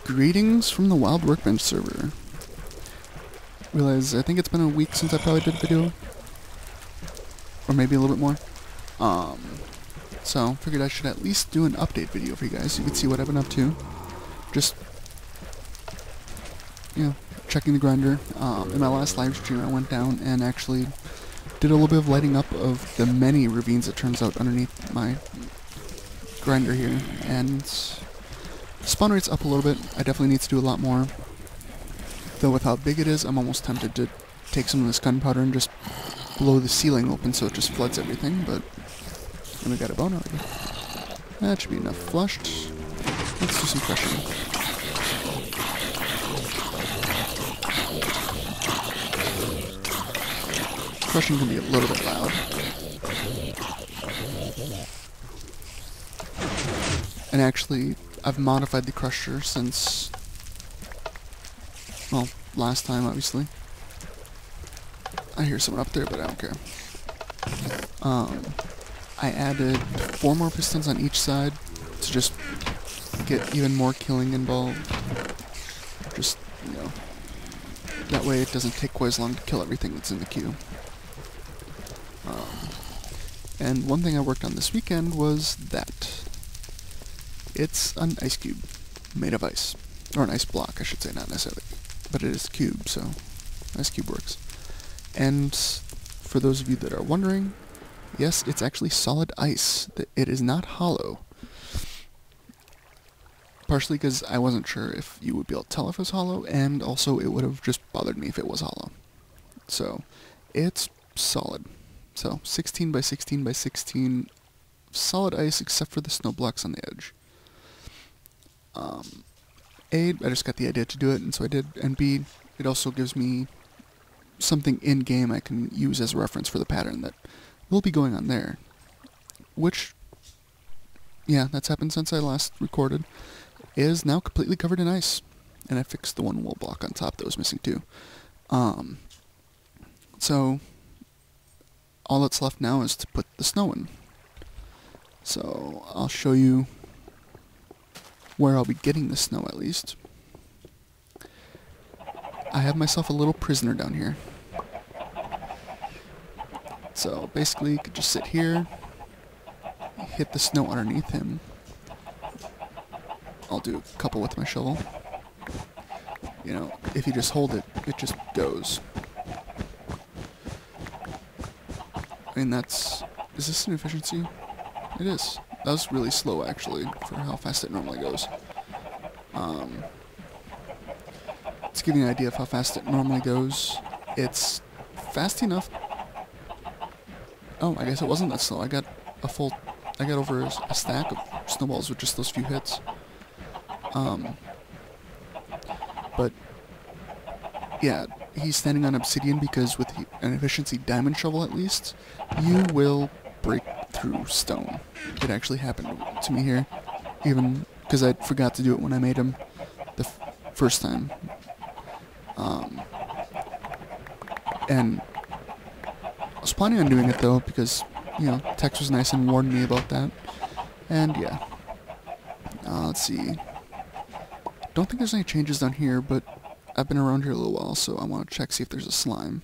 Greetings from the Wild Workbench server. Realize I think it's been a week since I probably did a video. Or maybe a little bit more. So figured I should at least do an update video for you guys so you can see what I've been up to. Just, checking the grinder. In my last live stream I went down and actually did a little bit of lighting up of the many ravines it turns out underneath my grinder here. And spawn rate's up a little bit. I definitely need to do a lot more. Though with how big it is, I'm almost tempted to take some of this gunpowder and just blow the ceiling open so it just floods everything, but then we got a bone already. That should be enough flushed. Let's do some crushing. Crushing can be a little bit loud. And actually, I've modified the crusher since, well, last time, obviously. I hear someone up there, but I don't care. I added 4 more pistons on each side to just get even more killing involved. Just, that way it doesn't take quite as long to kill everything that's in the queue. And one thing I worked on this weekend was that. It's an ice cube made of ice. Or an ice block, I should say, not necessarily. But it is a cube, so ice cube works. And for those of you that are wondering, yes, it's actually solid ice. It is not hollow. Partially because I wasn't sure if you would be able to tell if it was hollow, and also it would have just bothered me if it was hollow. So, it's solid. So, 16 by 16 by 16 solid ice except for the snow blocks on the edge. A, I just got the idea to do it, and so I did, and B, it also gives me something in-game I can use as a reference for the pattern that will be going on there. Which, yeah, that's happened since I last recorded, is now completely covered in ice. And I fixed the one wool block on top that was missing too. So, all that's left now is to put the snow in. So, I'll show you where I'll be getting the snow at least. I have myself a little prisoner down here. So basically you could just sit here, hit the snow underneath him. I'll do a couple with my shovel. If you just hold it, it just goes. I mean is this an efficiency? It is. That was really slow, actually, for how fast it normally goes. To give you an idea of how fast it normally goes, it's fast enough. Oh, I guess it wasn't that slow. I got over a stack of snowballs with just those few hits. But, yeah, he's standing on obsidian because with an efficiency diamond shovel, at least, you will break through stone. It actually happened to me here, even because I forgot to do it when I made him the first time. And I was planning on doing it though because, Tex was nice and warned me about that. And yeah. Let's see. Don't think there's any changes down here, but I've been around here a little while, so I want to check, see if there's a slime.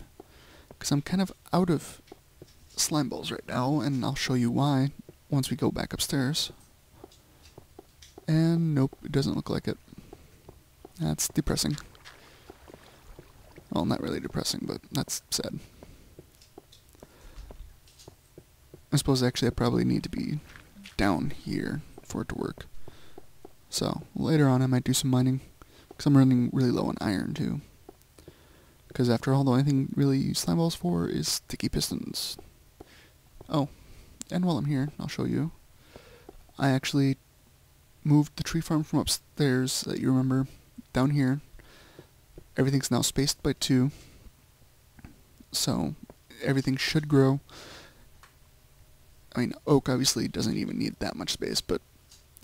Because I'm kind of out of slime balls right now, and I'll show you why once we go back upstairs. And nope, it doesn't look like it. That's depressing. Well, not really depressing, but that's sad. I suppose actually I probably need to be down here for it to work. So, later on I might do some mining, because I'm running really low on iron too. Because after all, the only thing really you use slime balls for is sticky pistons. Oh, and while I'm here, I'll show you. I actually moved the tree farm from upstairs that you remember down here. Everything's now spaced by 2. So, everything should grow. I mean, oak obviously doesn't even need that much space, but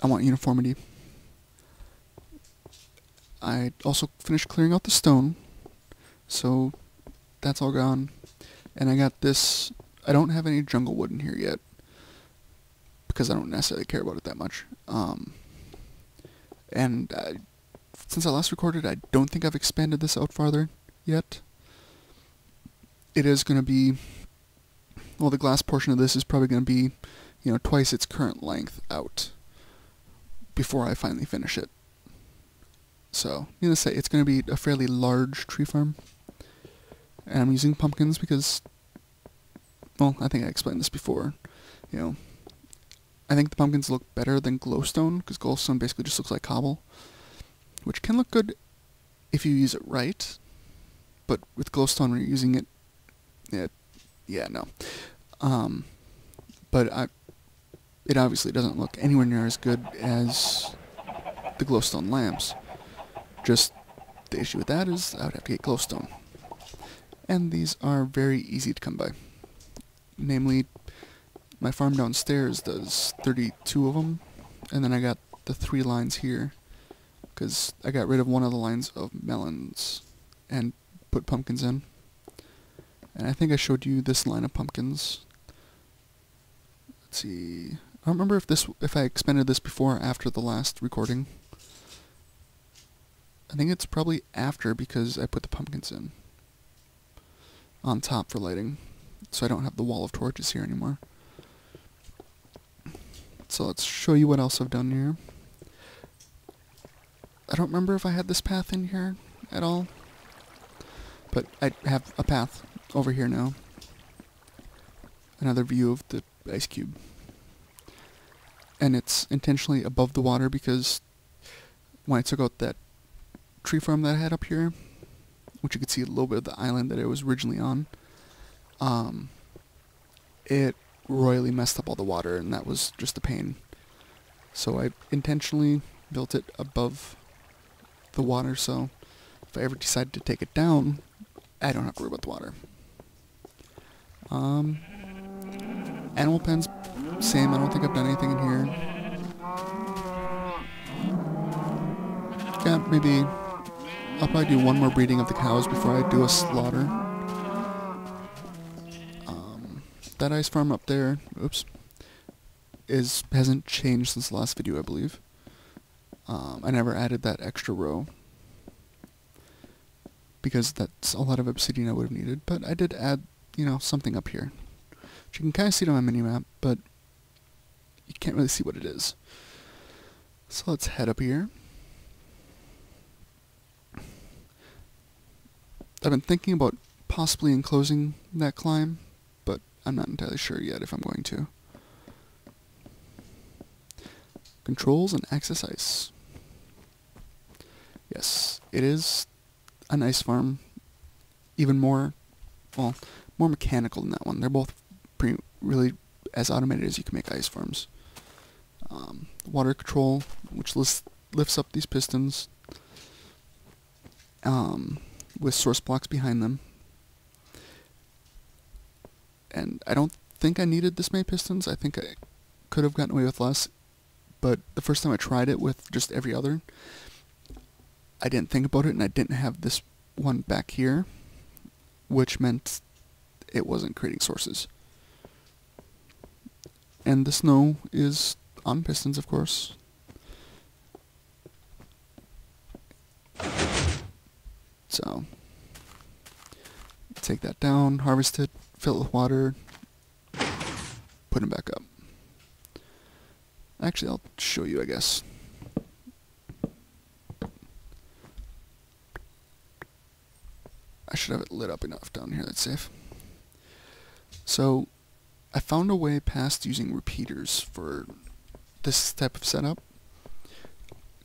I want uniformity. I also finished clearing out the stone, so that's all gone. And I got this. I don't have any jungle wood in here yet, because I don't necessarily care about it that much. And I since I last recorded, I don't think I've expanded this out farther yet. It is going to be, well, the glass portion of this is probably going to be, you know, twice its current length out before I finally finish it. So, I'm going to say it's going to be a fairly large tree farm. And I'm using pumpkins because, well, I think I explained this before. You know, I think the pumpkins look better than glowstone, because glowstone basically just looks like cobble, which can look good if you use it right, but with glowstone when you're using it, yeah, no. But it obviously doesn't look anywhere near as good as the glowstone lamps. Just the issue with that is I would have to get glowstone. And these are very easy to come by. Namely, my farm downstairs does 32 of them, and then I got the 3 lines here, because I got rid of one of the lines of melons and put pumpkins in. And I think I showed you this line of pumpkins. Let's see. I don't remember if I expanded this before or after the last recording. I think it's probably after, because I put the pumpkins in on top for lighting, so I don't have the wall of torches here anymore. So let's show you what else I've done here. I don't remember if I had this path in here at all, but I have a path over here now. Another view of the ice cube. And it's intentionally above the water because when I took out that tree farm that I had up here, which you could see a little bit of the island that it was originally on, it royally messed up all the water, and that was just a pain. So I intentionally built it above the water, so if I ever decide to take it down, I don't have to worry about the water. Animal pens, same. I don't think I've done anything in here. Yeah, maybe I'll probably do one more breeding of the cows before I do a slaughter. That ice farm up there, oops, hasn't changed since the last video, I believe. I never added that extra row because that's a lot of obsidian I would have needed, but I did add, you know, something up here. Which you can kind of see it on my mini-map, but you can't really see what it is. So let's head up here. I've been thinking about possibly enclosing that climb, but I'm not entirely sure yet if I'm going to. Controls and access ice. Yes, it is an ice farm. Even more, well, more mechanical than that one. They're both really as automated as you can make ice farms. Water control, which lifts up these pistons with source blocks behind them. And I don't think I needed this many pistons. I think I could have gotten away with less, but the first time I tried it with just every other, I didn't think about it, and I didn't have this one back here, which meant it wasn't creating sources. And the snow is on pistons, of course. So, take that down, harvest it, fill it with water, put them back up. Actually, I'll show you, I guess. I should have it lit up enough down here, that's safe. So, I found a way past using repeaters for this type of setup.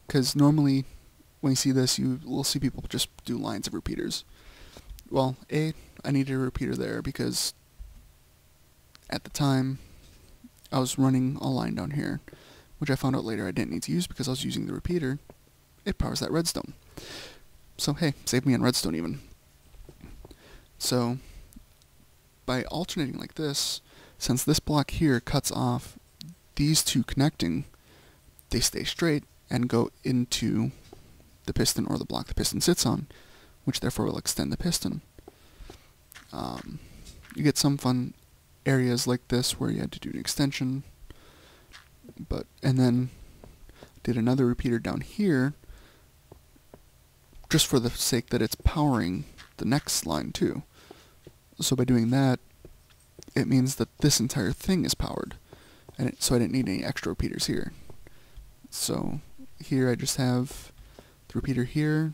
Because normally, when you see this, you will see people just do lines of repeaters. Well, I needed a repeater there because at the time, I was running a line down here, which I found out later I didn't need to use because I was using the repeater. It powers that redstone. So hey, save me on redstone even. So, by alternating like this, since this block here cuts off these two connecting, they stay straight and go into the piston or the block the piston sits on, which therefore will extend the piston. You get some fun areas like this where you had to do an extension, and then did another repeater down here just for the sake that it's powering the next line too. So by doing that, it means that this entire thing is powered, and so I didn't need any extra repeaters here. So here I just have the repeater here,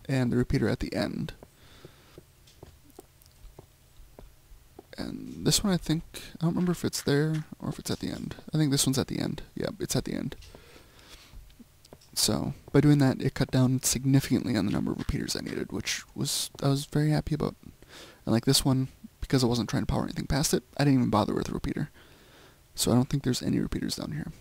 and the repeater at the end. And this one, I think, I don't remember if it's there or if it's at the end. I think this one's at the end. Yeah, it's at the end. So by doing that, it cut down significantly on the number of repeaters I needed, which I was very happy about. And like this one, because I wasn't trying to power anything past it, I didn't even bother with a repeater. So I don't think there's any repeaters down here.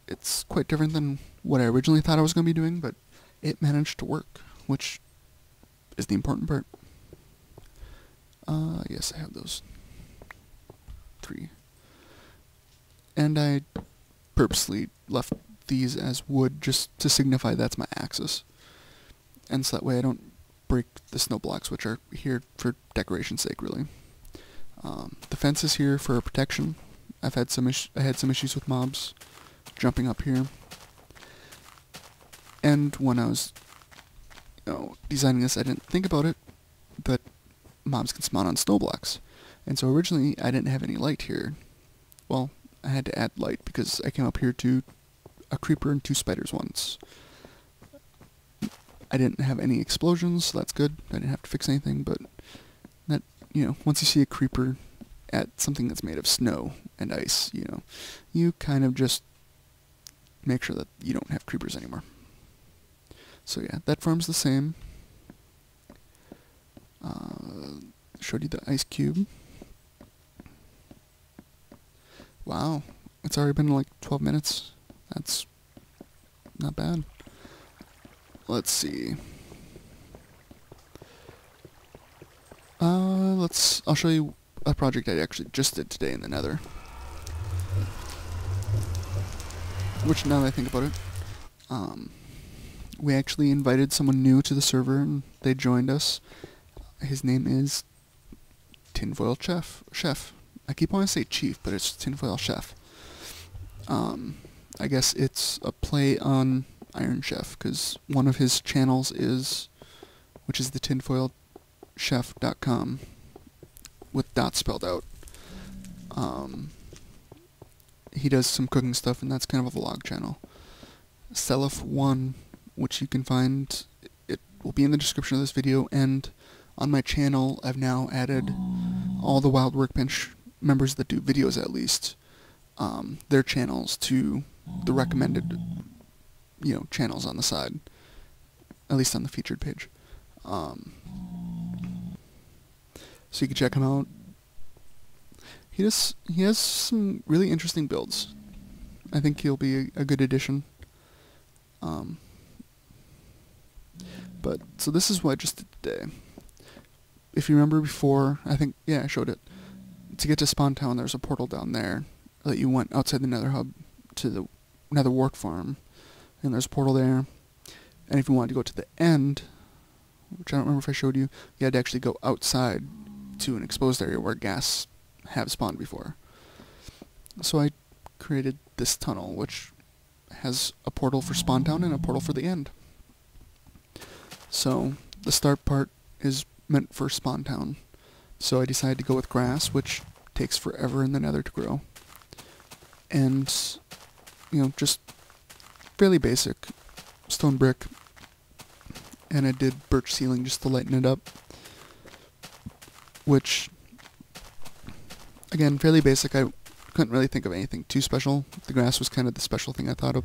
It's quite different than what I originally thought I was going to be doing, but it managed to work, which is the important part. Yes, I have those 3. And I purposely left these as wood just to signify that's my axis. And so that way I don't break the snow blocks, which are here for decoration's sake, really. The fence is here for protection. I had some issues with mobs jumping up here. And when I was designing this, I didn't think about it, but mobs can spawn on snow blocks. And so originally I didn't have any light here. Well, I had to add light because I came up here to a creeper and 2 spiders once. I didn't have any explosions, so that's good. I didn't have to fix anything, but that, once you see a creeper at something that's made of snow and ice, you kind of just make sure that you don't have creepers anymore. So yeah, that farm's the same. Showed you the ice cube. Wow, it's already been like 12 minutes. That's not bad. Let's see. I'll show you a project I actually just did today in the Nether. Which, now that I think about it, we actually invited someone new to the server, and they joined us. His name is Tinfoil Chef. I keep wanting to say Chief, but it's Tinfoil Chef. I guess it's a play on Iron Chef, because one of his channels which is the tinfoilchef.com, with dots spelled out. He does some cooking stuff, and that's kind of a vlog channel. Selif1, which you can find, it will be in the description of this video, and on my channel I've now added all the Wild Workbench members that do videos, at least, their channels to the recommended channels on the side, at least on the featured page. So you can check him out. He has some really interesting builds. I think he'll be a good addition. But so this is what I just did today. If you remember before, I think, yeah, I showed it. To get to Spawn Town, there's a portal down there that you went outside the Nether Hub to the Nether Wart Farm, and there's a portal there. And if you wanted to go to the end, which I don't remember if I showed you, you had to actually go outside to an exposed area where ghast have spawned before. So I created this tunnel, which has a portal for Spawn Town and a portal for the end. So the start part is meant for Spawn Town. So I decided to go with grass, which takes forever in the Nether to grow. And, just fairly basic stone brick. And I did birch ceiling just to lighten it up. Which, again, fairly basic. I couldn't really think of anything too special. The grass was kind of the special thing I thought of.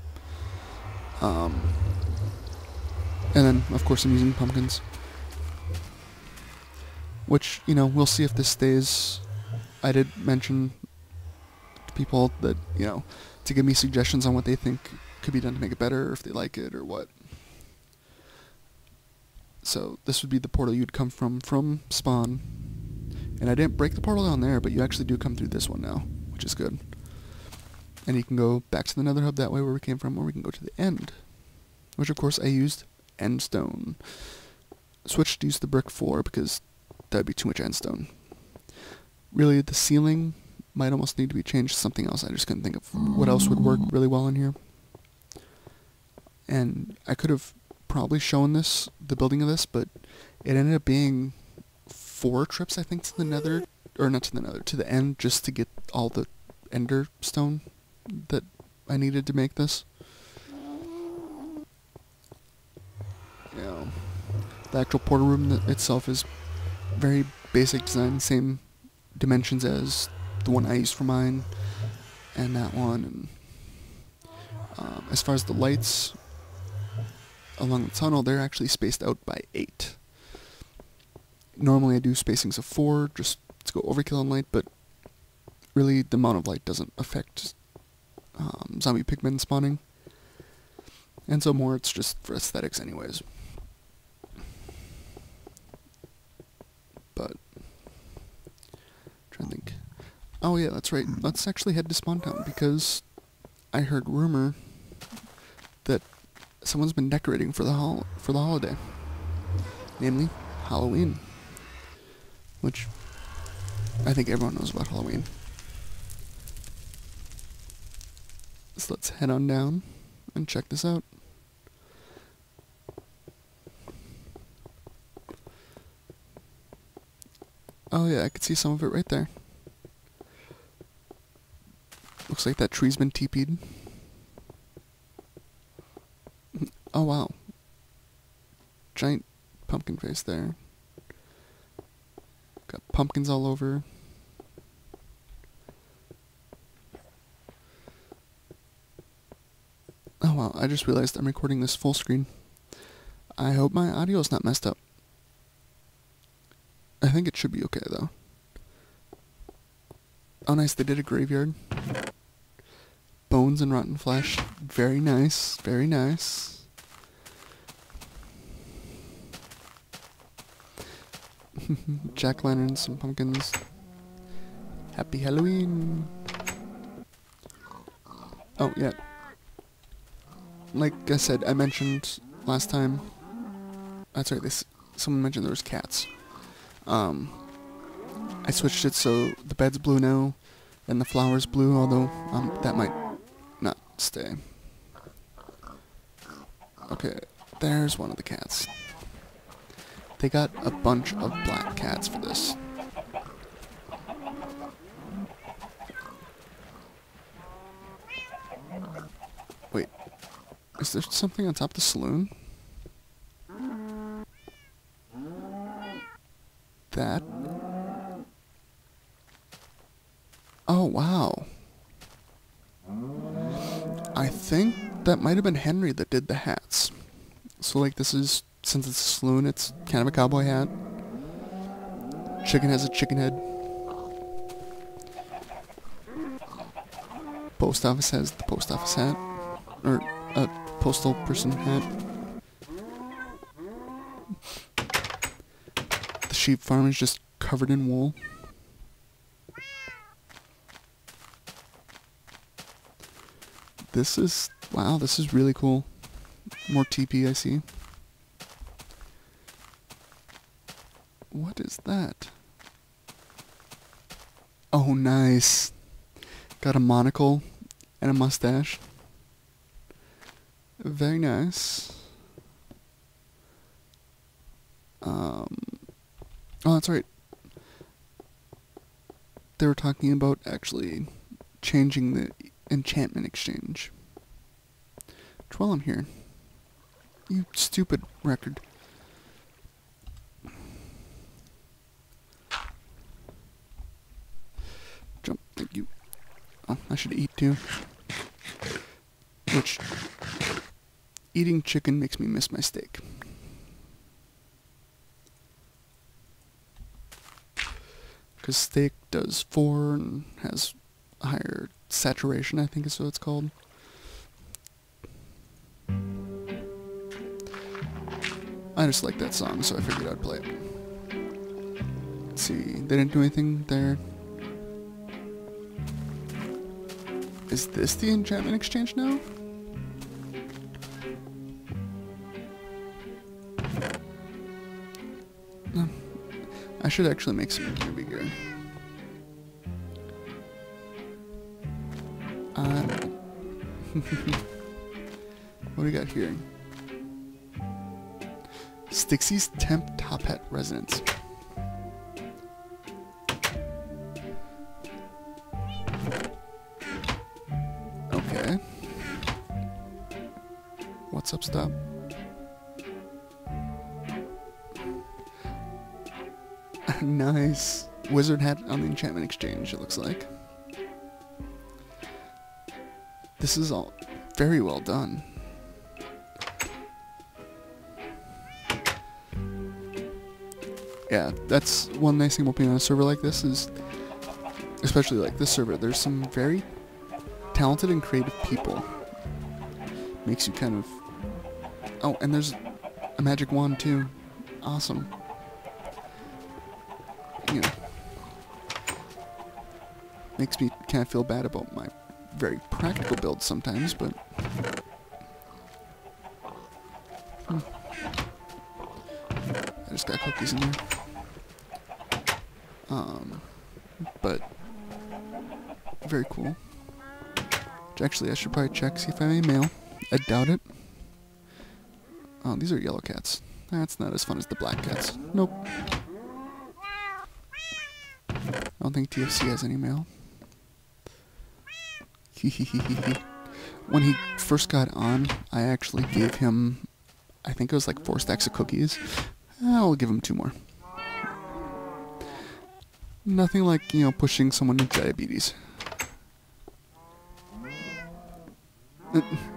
And then, of course, I'm using pumpkins. Which, we'll see if this stays. I did mention to people that, to give me suggestions on what they think could be done to make it better, or if they like it, or what. So, this would be the portal you'd come from spawn. And I didn't break the portal down there, but you actually do come through this one now, which is good. And you can go back to the Nether Hub that way where we came from, or we can go to the end. Which, of course, I used endstone. Switched to use the brick 4 because that'd be too much endstone. Really, the ceiling might almost need to be changed to something else. I just couldn't think of what else would work really well in here. And I could have probably shown this, the building of this, but it ended up being 4 trips, I think, to the nether, or not to the nether, to the end, just to get all the ender stone that I needed to make this. Yeah. The actual portal room itself is very basic design, same dimensions as the one I used for mine, and that one. And as far as the lights along the tunnel, they're actually spaced out by 8. Normally I do spacings of 4 just to go overkill on light, but really the amount of light doesn't affect zombie pigmen spawning. And so more it's just for aesthetics anyways. But trying to think. Oh yeah, that's right. Let's actually head to Spawn Town because I heard rumor that someone's been decorating for the holiday, namely Halloween, which I think everyone knows about Halloween. So let's head on down and check this out. Oh yeah, I could see some of it right there. Looks like that tree's been TP'd. Oh wow. Giant pumpkin face there. Got pumpkins all over. Oh wow, I just realized I'm recording this full screen. I hope my audio's not messed up. I think it should be okay though. Oh nice, they did a graveyard. Bones and rotten flesh. Very nice, very nice. Jack-o'-lanterns, some pumpkins. Happy Halloween! Oh, yeah. Like I said, I mentioned last time. That's right, someone mentioned there was cats. I switched it so the bed's blue now, and the flower's blue, although that might not stay. Okay, there's one of the cats. They got a bunch of black cats for this. Wait, is there something on top of the saloon? That? Oh, wow. I think that might have been Henry that did the hats. So, like, this is, since it's a saloon, it's kind of a cowboy hat. Chicken has a chicken head. Post office has the post office hat. Or a postal person hat. The sheep farm is just covered in wool. This is, wow, this is really cool. More TP, I see. What is that? Oh, nice. Got a monocle and a mustache. Very nice. Oh, that's right. They were talking about actually changing the enchantment exchange. Which, while I'm here, you stupid record. Jump, thank you. Oh, I should eat too. Which, eating chicken makes me miss my steak. Because steak does 4 and has a higher saturation, I think is what it's called. I just like that song, so I figured I'd play it. Let's see, they didn't do anything there. Is this the enchantment exchange now? No. I should actually make some newbie gear. What do we got here? Stixie's Temp Top Hat Residence. Okay. What's up, stop? Nice. Wizard hat on the enchantment exchange, it looks like. This is all very well done. Yeah, that's one nice thing about being on a server like this is, especially like this server, there's some very talented and creative people. Makes you kind of... Oh, and there's a magic wand too. Awesome. You know, makes me kind of feel bad about my very practical builds sometimes, but... I just got cookies in there. But very cool. Which actually I should probably check, see if I have any mail. I doubt it. Oh, these are yellow cats. That's not as fun as the black cats. Nope. I don't think TFC has any mail. When he first got on, I actually gave him, I think it was like 4 stacks of cookies. I'll give him 2 more. Nothing like, you know, pushing someone into diabetes.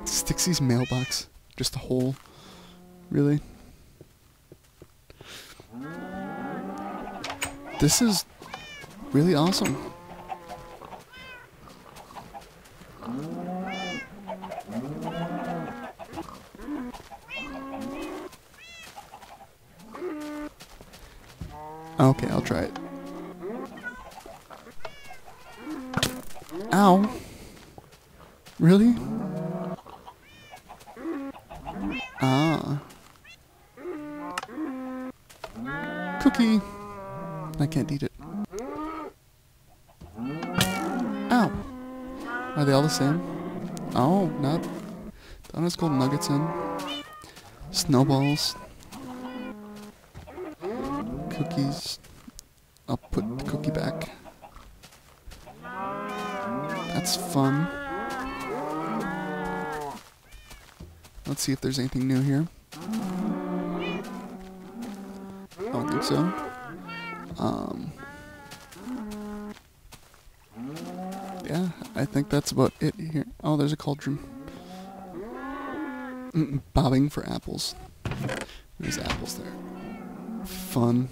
Stixie's mailbox. Just a hole. Really? This is really awesome. Okay, I'll try it. Ow. Really? Ah. Cookie. I can't eat it. Ow. Are they all the same? Oh, not. That one has gold nuggets in. Snowballs. Cookies. I'll put the cookie back. That's fun. Let's see if there's anything new here. I don't think so. Yeah, I think that's about it here. Oh, there's a cauldron. Bobbing for apples. There's apples there. Fun.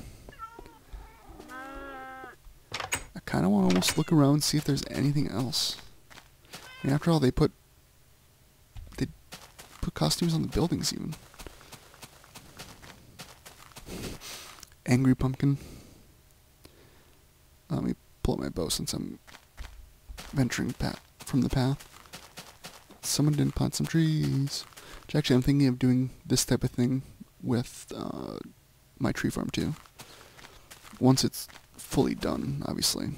I kind of want to almost look around and see if there's anything else. I mean, after all, they put costumes on the buildings even. Angry pumpkin. Let me pull up my bow since I'm venturing from the path. Someone didn't plant some trees. Which actually I'm thinking of doing this type of thing with my tree farm too. Once it's fully done, obviously.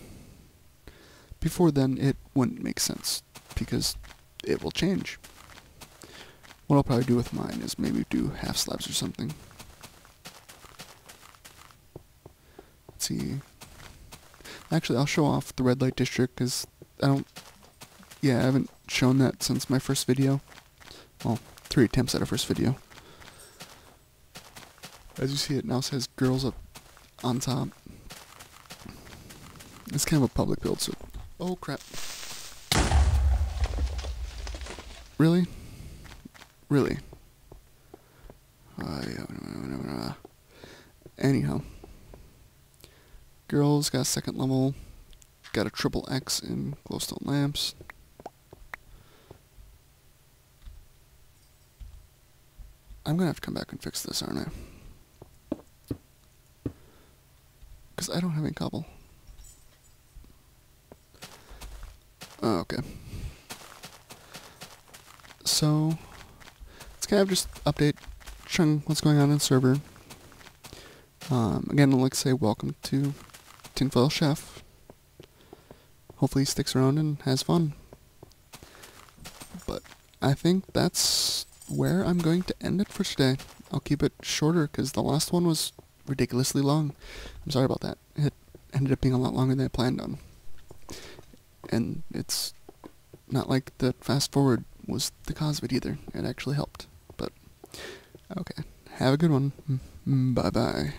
Before then, it wouldn't make sense because it will change. What I'll probably do with mine is maybe do half slabs or something. Let's see. Actually, I'll show off the red light district because I haven't shown that since my first video. Well, 3 attempts at a first video. As you see, it now says girls up on top. It's kind of a public build, so... Oh, crap. Really? Really? Anyhow. Girls got a 2nd level. Got a triple X in glowstone lamps. I'm gonna have to come back and fix this, aren't I? Because I don't have any cobble. Oh, okay. So, it's kind of just update, showing what's going on in the server. Again, I'd like to say welcome to Tinfoil Chef. Hopefully he sticks around and has fun. But I think that's where I'm going to end it for today. I'll keep it shorter because the last one was ridiculously long. I'm sorry about that. It ended up being a lot longer than I planned on. And it's not like the fast forward was the cause of it either. It actually helped. But, okay. Have a good one. Bye-bye.